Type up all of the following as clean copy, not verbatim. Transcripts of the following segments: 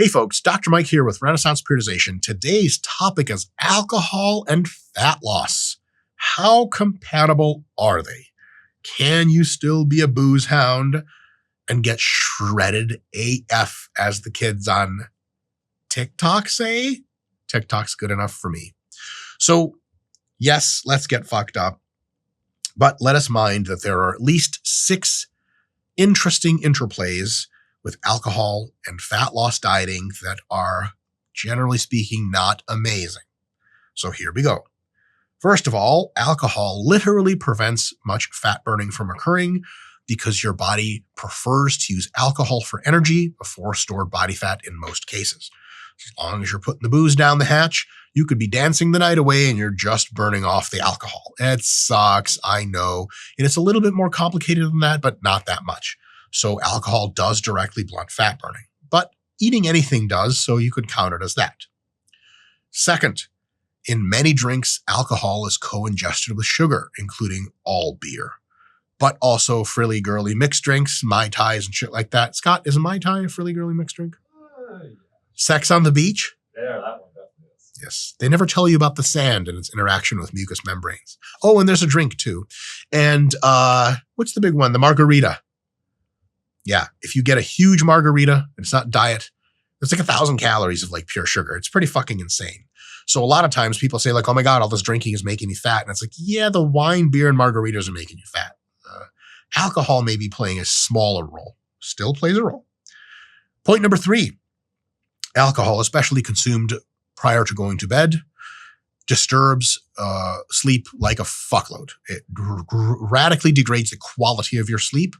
Hey folks, Dr. Mike here with Renaissance Periodization. Today's topic is alcohol and fat loss. How compatible are they? Can you still be a booze hound and get shredded AF, as the kids on TikTok say? TikTok's good enough for me. So yes, let's get fucked up, but let us mind that there are at least 6 interesting interplays with alcohol and fat loss dieting that are, generally speaking, not amazing. So here we go. First of all, alcohol literally prevents much fat burning from occurring because your body prefers to use alcohol for energy before stored body fat in most cases. As long as you're putting the booze down the hatch, you could be dancing the night away and you're just burning off the alcohol. It sucks, I know. And it's a little bit more complicated than that, but not that much. So alcohol does directly blunt fat burning, but eating anything does, so you could count it as that. Second, in many drinks, alcohol is co-ingested with sugar, including all beer, but also frilly girly mixed drinks, Mai Tais and shit like that. Scott, is a Mai Tai a frilly girly mixed drink? Sex on the beach? Yeah, that one definitely is. Yes. They never tell you about the sand and its interaction with mucous membranes. Oh, and there's a drink too. And what's the big one? The margarita. Yeah, if you get a huge margarita and it's not diet, it's like 1,000 calories of like pure sugar. It's pretty fucking insane. So a lot of times people say like, oh my God, all this drinking is making me fat. And it's like, yeah, the wine, beer, and margaritas are making you fat. Alcohol may be playing a smaller role. Still plays a role. Point number 3, alcohol, especially consumed prior to going to bed, disturbs sleep like a fuckload. It radically degrades the quality of your sleep,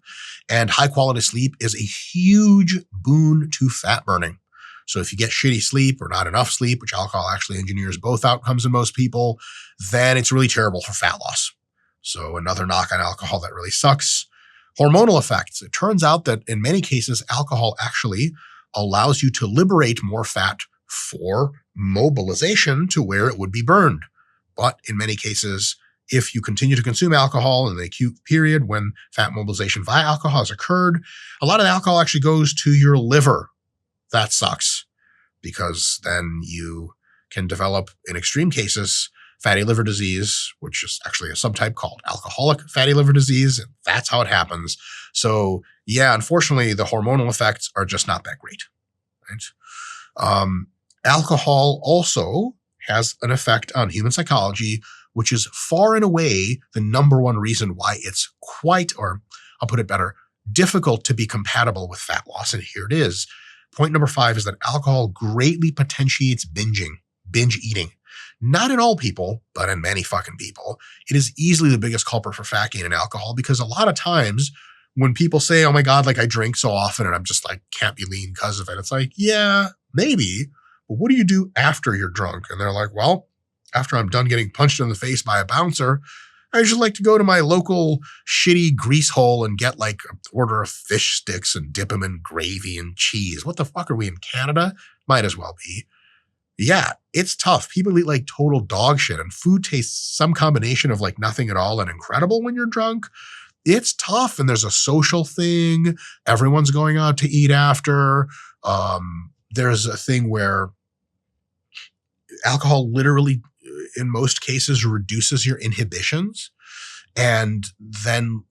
and high quality sleep is a huge boon to fat burning. So if you get shitty sleep or not enough sleep, which alcohol actually engineers both outcomes in most people, then it's really terrible for fat loss. So another knock on alcohol that really sucks. Hormonal effects. It turns out that in many cases, alcohol actually allows you to liberate more fat for mobilization to where it would be burned. But in many cases, if you continue to consume alcohol in the acute period when fat mobilization via alcohol has occurred, a lot of the alcohol actually goes to your liver. That sucks, because then you can develop, in extreme cases, fatty liver disease, which is actually a subtype called alcoholic fatty liver disease, and that's how it happens. So yeah, unfortunately, the hormonal effects are just not that great, right? Alcohol also has an effect on human psychology, which is far and away the number one reason why it's quite, or I'll put it better, difficult to be compatible with fat loss. And here it is. Point number 5 is that alcohol greatly potentiates binge eating. Not in all people, but in many fucking people. It is easily the biggest culprit for fat gain in alcohol, because a lot of times when people say, oh my God, like I drink so often and I'm just like, can't be lean because of it. It's like, yeah, maybe. But what do you do after you're drunk? And they're like, well, after I'm done getting punched in the face by a bouncer, I usually like to go to my local shitty grease hole and get like an order of fish sticks and dip them in gravy and cheese. What the fuck are we in Canada? Might as well be. Yeah, it's tough. People eat like total dog shit, and food tastes some combination of like nothing at all and incredible when you're drunk. It's tough, and there's a social thing. Everyone's going out to eat after. There's a thing where alcohol literally, in most cases, reduces your inhibitions. And then,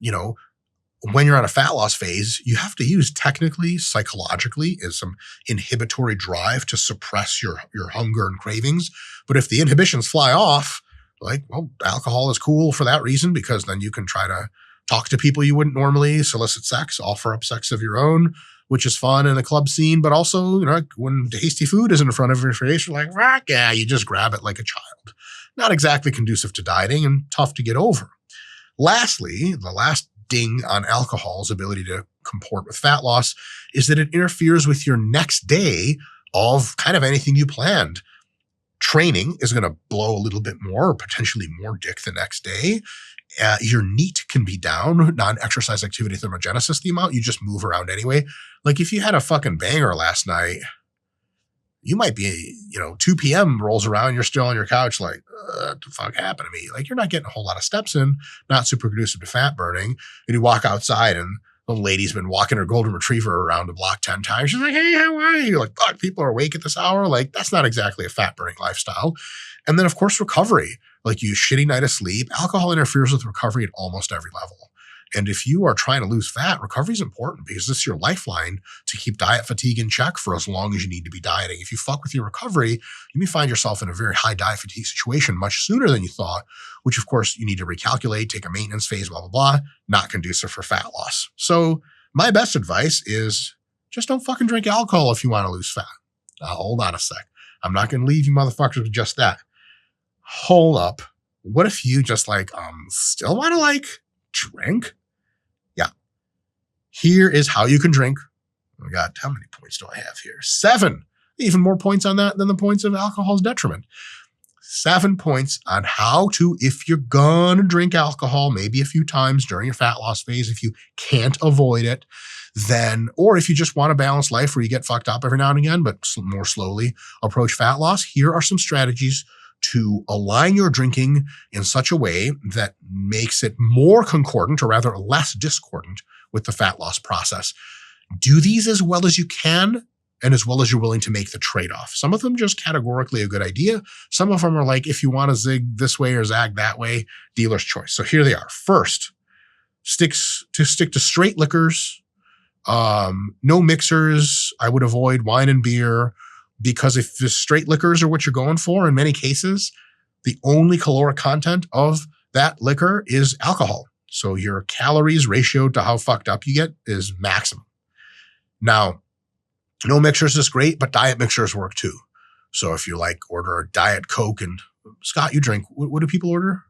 when you're on a fat loss phase, you have to use technically, psychologically, is some inhibitory drive to suppress your hunger and cravings. But if the inhibitions fly off, like, well, alcohol is cool for that reason, because then you can try to talk to people you wouldn't normally, solicit sex, offer up sex of your own, which is fun in the club scene. But also, when tasty food is in front of your face, you're like, rock, yeah, you just grab it like a child. Not exactly conducive to dieting and tough to get over. Lastly, the last ding on alcohol's ability to comport with fat loss is that it interferes with your next day of kind of anything you planned. Training is going to blow a little bit more, or potentially more dick the next day. Your NEAT can be down, non-exercise activity thermogenesis, the amount you just move around anyway. Like if you had a fucking banger last night, you might be, 2 p.m. rolls around, you're still on your couch like, what the fuck happened to me? Like you're not getting a whole lot of steps in, not super conducive to fat burning. And you walk outside and The lady's been walking her golden retriever around the block 10 times. She's like, hey, how are you? You're like, fuck, people are awake at this hour. Like, that's not exactly a fat burning lifestyle. And then, of course, recovery. Like, you shitty night of sleep. Alcohol interferes with recovery at almost every level. And if you are trying to lose fat, recovery is important because this is your lifeline to keep diet fatigue in check for as long as you need to be dieting. If you fuck with your recovery, you may find yourself in a very high diet fatigue situation much sooner than you thought, which of course you need to recalculate, take a maintenance phase, blah, blah, blah, not conducive for fat loss. So my best advice is just don't fucking drink alcohol if you want to lose fat. Hold on a sec. I'm not going to leave you motherfuckers with just that. Hold up. What if you just still want to drink? Here is how you can drink. Oh my God, how many points do I have here? 7. Even more points on that than the points of alcohol's detriment. 7 points on how to, if you're gonna drink alcohol, maybe a few times during your fat loss phase, if you can't avoid it, then, or if you just want a balanced life where you get fucked up every now and again, but more slowly approach fat loss, here are some strategies to align your drinking in such a way that makes it more concordant, or rather less discordant, with the fat loss process. Do these as well as you can and as well as you're willing to make the trade-off. Some of them just categorically a good idea. Some of them are like, if you want to zig this way or zag that way, dealer's choice. So here they are. First, stick to straight liquors. No mixers. I would avoid wine and beer, because if the straight liquors are what you're going for, in many cases, the only caloric content of that liquor is alcohol. So your calories ratio to how fucked up you get is maximum. Now, no mixers is great, but diet mixers work too. So if you order a Diet Coke and Scott, you drink, what do people order?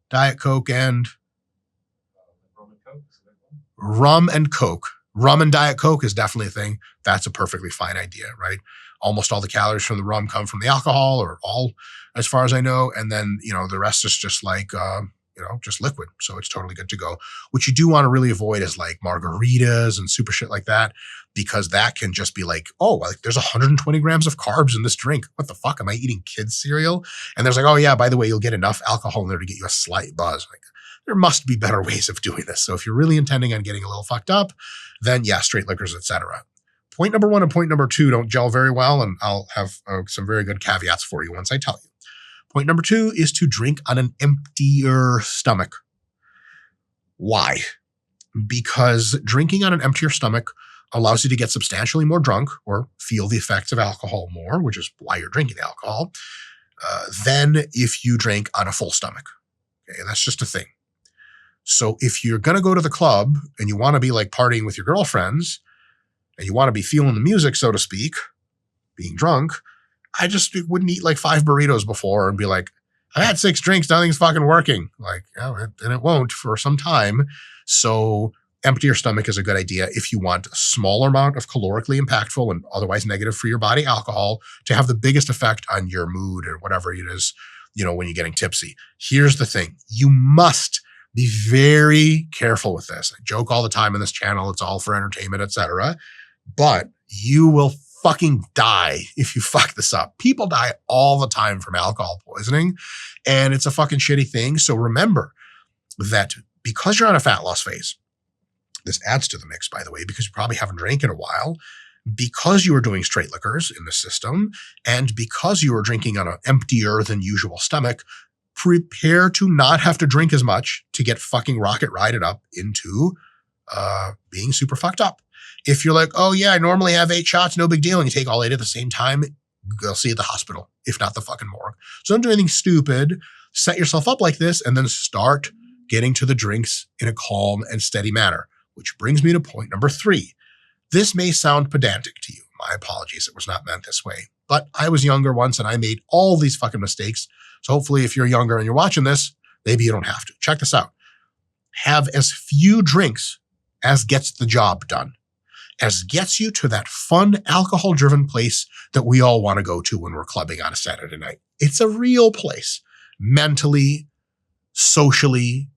Diet Coke and rum and Coke. Rum and Diet Coke is definitely a thing. That's a perfectly fine idea, right? Almost all the calories from the rum come from the alcohol, or all, as far as I know. And then, the rest is just just liquid. So it's totally good to go. What you do want to really avoid is margaritas and super shit like that, because that can just be there's 120 grams of carbs in this drink. What the fuck? Am I eating kids cereal? And there's oh yeah, by the way, you'll get enough alcohol in there to get you a slight buzz. There must be better ways of doing this. So if you're really intending on getting a little fucked up, then yeah, straight liquors, etc. Point number 1 and point number 2 don't gel very well, and I'll have some very good caveats for you once I tell you. Point number 2 is to drink on an emptier stomach. Why? Because drinking on an emptier stomach allows you to get substantially more drunk, or feel the effects of alcohol more, which is why you're drinking alcohol, than if you drink on a full stomach. Okay, that's just a thing. So if you're going to go to the club and you want to be partying with your girlfriends and you want to be feeling the music, so to speak, being drunk, I just wouldn't eat 5 burritos before and be I've had 6 drinks, nothing's fucking working. And it won't for some time. So empty your stomach is a good idea if you want a smaller amount of calorically impactful and otherwise negative for your body alcohol to have the biggest effect on your mood or whatever it is, when you're getting tipsy. Here's the thing. You must be very careful with this. I joke all the time on this channel. It's all for entertainment, etc. But you will fucking die if you fuck this up. People die all the time from alcohol poisoning, and it's a fucking shitty thing. So remember that because you're on a fat loss phase, this adds to the mix, by the way, because you probably haven't drank in a while, because you are doing straight liquors in the system, and because you are drinking on an emptier than usual stomach, prepare to not have to drink as much to get fucking rocket rided up into being super fucked up. If you're oh yeah, I normally have 8 shots, no big deal, and you take all 8 at the same time, they'll see you at the hospital, if not the fucking morgue. So don't do anything stupid. Set yourself up like this, and then start getting to the drinks in a calm and steady manner, which brings me to point number 3. This may sound pedantic to you. My apologies. It was not meant this way. But I was younger once, and I made all these fucking mistakes. So hopefully if you're younger and you're watching this, maybe you don't have to. Check this out. Have as few drinks as gets the job done, as gets you to that fun, alcohol-driven place that we all want to go to when we're clubbing on a Saturday night. It's a real place, mentally, socially,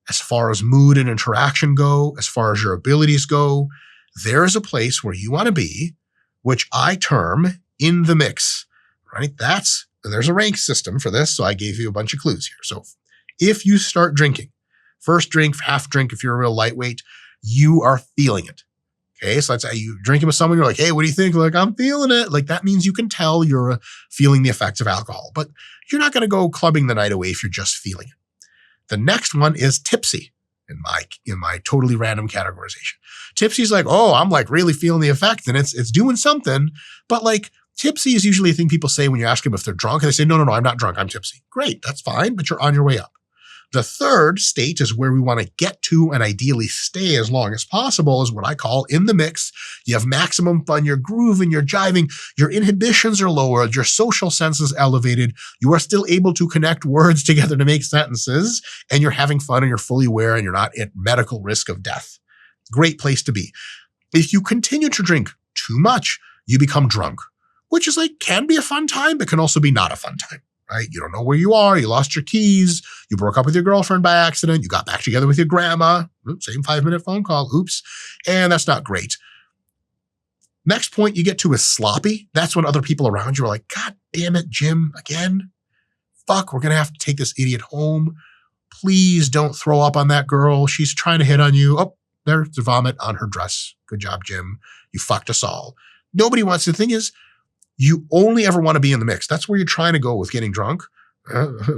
as far as mood and interaction go, as far as your abilities go. There is a place where you want to be, which I term in the mix, right? There's a rank system for this, so I gave you a bunch of clues here. So if you start drinking, first drink, half drink if you're a real lightweight, You are feeling it. Okay, so let's say you drinking with someone, you're like, hey, what do you think? Like, I'm feeling it. Like, that means you can tell you're feeling the effects of alcohol, but you're not going to go clubbing the night away if you're just feeling it. The next one is tipsy in my totally random categorization. Tipsy is like, oh, I'm like really feeling the effect and it's doing something, but like tipsy is usually a thing people say when you ask them if they're drunk and they say, no, I'm not drunk. I'm tipsy. Great. That's fine, but you're on your way up. The third state is where we want to get to and ideally stay as long as possible is what I call in the mix. You have maximum fun, you're grooving, you're jiving, your inhibitions are lowered, your social sense is elevated, you are still able to connect words together to make sentences, and you're having fun and you're fully aware and you're not at medical risk of death. Great place to be. If you continue to drink too much, you become drunk, which is like, can be a fun time, but can also be not a fun time. Right? You don't know where you are. You lost your keys. You broke up with your girlfriend by accident. You got back together with your grandma. Same 5-minute phone call. Oops. And that's not great. Next point you get to is sloppy. That's when other people around you are like, God damn it, Jim, again? Fuck, we're going to have to take this idiot home. Please don't throw up on that girl. She's trying to hit on you. Oh, there's the vomit on her dress. Good job, Jim. You fucked us all. Nobody wants. The thing is, you only ever want to be in the mix. That's where you're trying to go with getting drunk.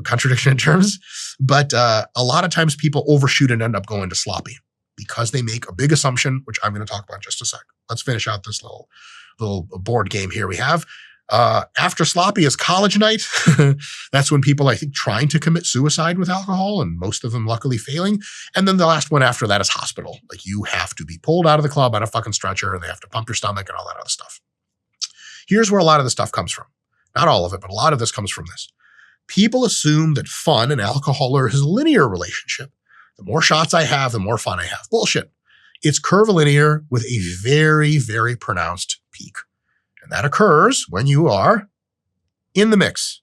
Contradiction in terms. But a lot of times people overshoot and end up going to sloppy because they make a big assumption, which I'm going to talk about in just a sec. Let's finish out this little board game here we have. After sloppy is college night. That's when people, I think, trying to commit suicide with alcohol and most of them luckily failing. And then the last one after that is hospital. Like you have to be pulled out of the club on a fucking stretcher and they have to pump your stomach and all that other stuff. Here's where a lot of the stuff comes from. Not all of it, but a lot of this comes from this. People assume that fun and alcohol are a linear relationship. The more shots I have, the more fun I have. Bullshit. It's curvilinear with a very, very pronounced peak. And that occurs when you are in the mix,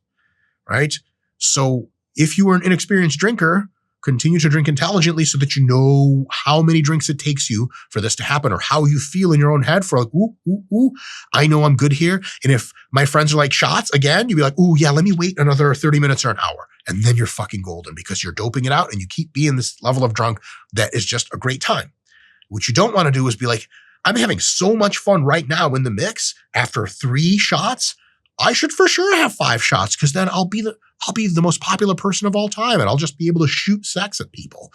right? So if you are an inexperienced drinker, continue to drink intelligently so that you know how many drinks it takes you for this to happen or how you feel in your own head for like, ooh, I know I'm good here. And if my friends are like shots again, you'd be like, ooh, yeah, let me wait another 30 minutes or an hour. And then you're fucking golden because you're doping it out and you keep being this level of drunk that is just a great time. What you don't want to do is be like, I'm having so much fun right now in the mix after 3 shots. I should for sure have 5 shots because then I'll be the most popular person of all time and I'll just be able to shoot sex at people.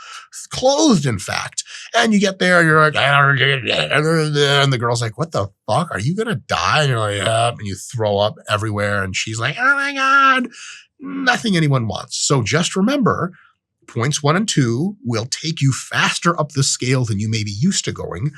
Clothed, in fact. And you get there and you're like, and the girl's like, what the fuck? Are you going to die? And you're like, yeah. And you throw up everywhere. And she's like, oh my God, nothing anyone wants. So just remember, points 1 and 2 will take you faster up the scale than you may be used to going.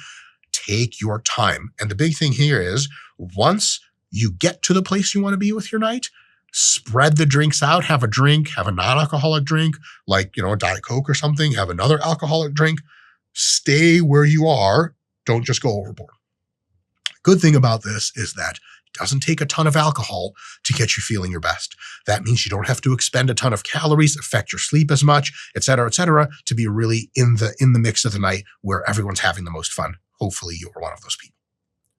Take your time. And the big thing here is once you get to the place you want to be with your night, spread the drinks out, have a drink, have a non-alcoholic drink, like, a Diet Coke or something, have another alcoholic drink, stay where you are. Don't just go overboard. Good thing about this is that it doesn't take a ton of alcohol to get you feeling your best. That means you don't have to expend a ton of calories, affect your sleep as much, et cetera, to be really in the mix of the night where everyone's having the most fun. Hopefully you are one of those people.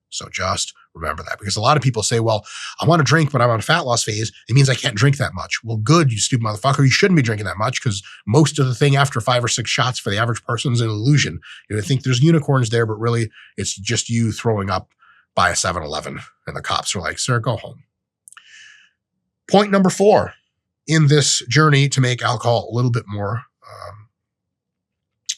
So just remember that because a lot of people say, well, I want to drink, but I'm on a fat loss phase. It means I can't drink that much. Well, good, you stupid motherfucker. You shouldn't be drinking that much because most of the thing after 5 or 6 shots for the average person is an illusion. You think there's unicorns there, but really it's just you throwing up by a 7-Eleven and the cops are like, sir, go home. Point number 4 in this journey to make alcohol a little bit more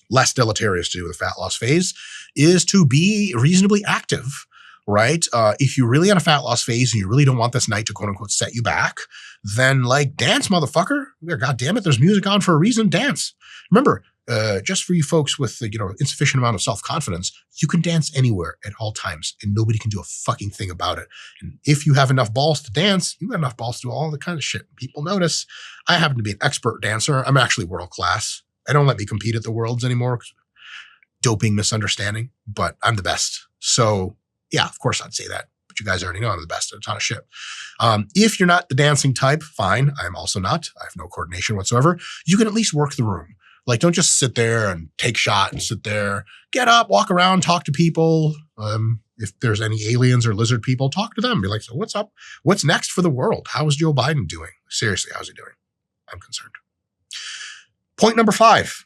less deleterious to do with the fat loss phase is to be reasonably active. Right? If you're really on a fat loss phase and you really don't want this night to quote unquote set you back, then like dance, motherfucker. God damn it. There's music on for a reason. Dance. Remember, just for you folks with insufficient amount of self-confidence, you can dance anywhere at all times and nobody can do a fucking thing about it. And if you have enough balls to dance, you got enough balls to do all the kind of shit people notice. I happen to be an expert dancer. I'm actually world class. I don't let me compete at the Worlds anymore. Doping misunderstanding, but I'm the best. So yeah, of course I'd say that, but you guys already know I'm the best at a ton of shit. If you're not the dancing type, fine. I'm also not. I have no coordination whatsoever. You can at least work the room. Like, don't just sit there and take shot and sit there. Get up, walk around, talk to people. If there's any aliens or lizard people, talk to them. Be like, so what's up? What's next for the world? How is Joe Biden doing? Seriously, how's he doing? I'm concerned. Point number 5.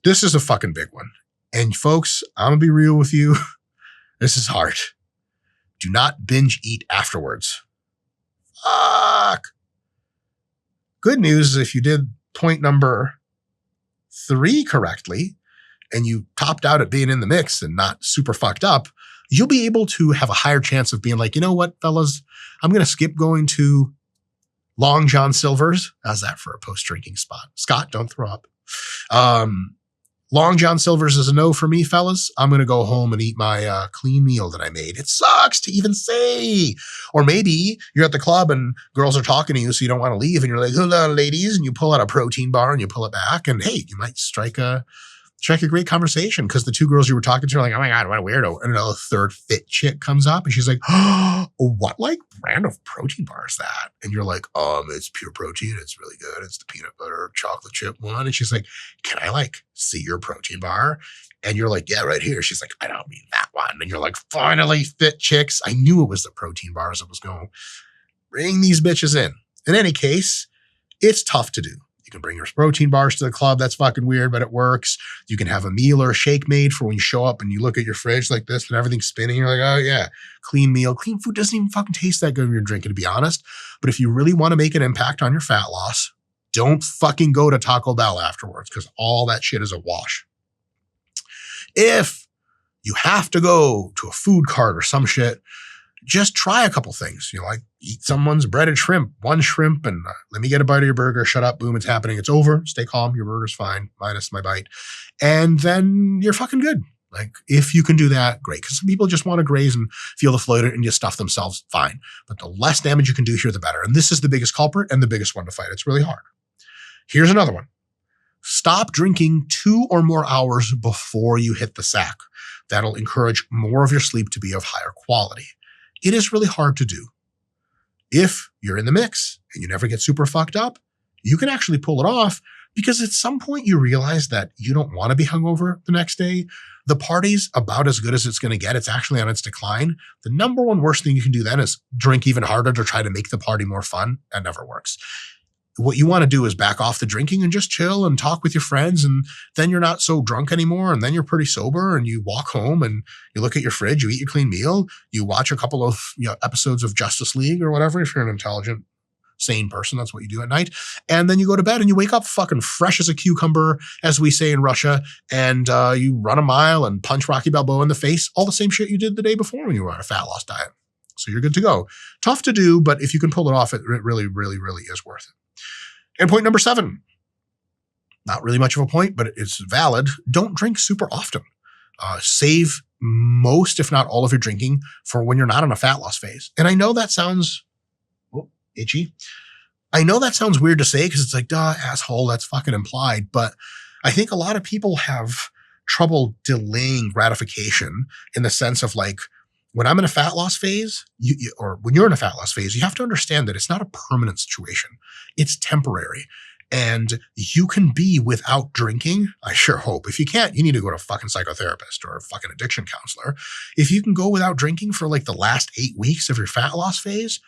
This is a fucking big one. And folks, I'm going to be real with you. This is hard. Do not binge eat afterwards. Fuck. Good news is if you did point number 3 correctly and you topped out at being in the mix and not super fucked up, you'll be able to have a higher chance of being like, you know what, fellas, I'm going to skip going to Long John Silver's. How's that for a post-drinking spot? Scott, don't throw up. Long John Silver's is a no for me, fellas. I'm going to go home and eat my clean meal that I made. It sucks to even say. Or maybe you're at the club and girls are talking to you, so you don't want to leave. And you're like, hello, ladies. And you pull out a protein bar and you pull it back. And hey, you might strike a great conversation because the 2 girls you were talking to are like, oh my God, what a weirdo. And a third fit chick comes up and she's like, oh, what like brand of protein bar is that? And you're like, it's pure protein. It's really good. It's the peanut butter chocolate chip one. And she's like, can I like see your protein bar? And you're like, yeah, right here. She's like, I don't mean that one. And you're like, finally, fit chicks. I knew it was the protein bars that was going to bring these bitches in. In any case, it's tough to do. You can bring your protein bars to the club. That's fucking weird, but it works. You can have a meal or a shake made for when you show up and you look at your fridge like this and everything's spinning. You're like, oh yeah, clean meal. Clean food doesn't even fucking taste that good when you're drinking, to be honest. But if you really want to make an impact on your fat loss, don't fucking go to Taco Bell afterwards because all that shit is a wash. If you have to go to a food cart or some shit, just try a couple things. You know, like eat someone's breaded shrimp, one shrimp, and let me get a bite of your burger. Shut up. Boom. It's happening. It's over. Stay calm. Your burger's fine. Minus my bite. And then you're fucking good. Like if you can do that, great. Because some people just want to graze and feel the float and just stuff themselves. Fine. But the less damage you can do here, the better. And this is the biggest culprit and the biggest one to fight. It's really hard. Here's another one. Stop drinking 2 or more hours before you hit the sack. That'll encourage more of your sleep to be of higher quality. It is really hard to do. If you're in the mix and you never get super fucked up, you can actually pull it off because at some point you realize that you don't want to be hungover the next day. The party's about as good as it's going to get. It's actually on its decline. The number one worst thing you can do then is drink even harder to try to make the party more fun. That never works. What you want to do is back off the drinking and just chill and talk with your friends. And then you're not so drunk anymore. And then you're pretty sober and you walk home and you look at your fridge, you eat your clean meal, you watch a couple of episodes of Justice League or whatever. If you're an intelligent, sane person, that's what you do at night. And then you go to bed and you wake up fucking fresh as a cucumber, as we say in Russia. And you run a mile and punch Rocky Balboa in the face. All the same shit you did the day before when you were on a fat loss diet. So you're good to go. Tough to do, but if you can pull it off, it really, really, really is worth it. And point number 7, not really much of a point, but it's valid. Don't drink super often. Save most, if not all of your drinking for when you're not in a fat loss phase. And I know that sounds itchy. I know that sounds weird to say because it's like, duh, asshole, that's fucking implied. But I think a lot of people have trouble delaying gratification in the sense of like, when I'm in a fat loss phase, or when you're in a fat loss phase, you have to understand that it's not a permanent situation. It's temporary. And you can be without drinking. I sure hope. If you can't, you need to go to a fucking psychotherapist or a fucking addiction counselor. If you can go without drinking for like the last 8 weeks of your fat loss phase,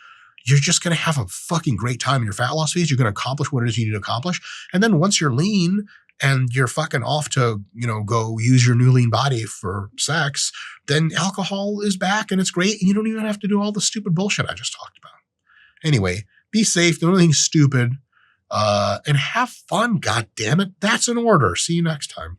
you're just going to have a fucking great time in your fat loss phase. You're going to accomplish what it is you need to accomplish. And then once you're lean and you're fucking off to, go use your new lean body for sex, then alcohol is back and it's great. And you don't even have to do all the stupid bullshit I just talked about. Anyway, be safe. Don't do anything stupid. And have fun. God damn it. That's an order. See you next time.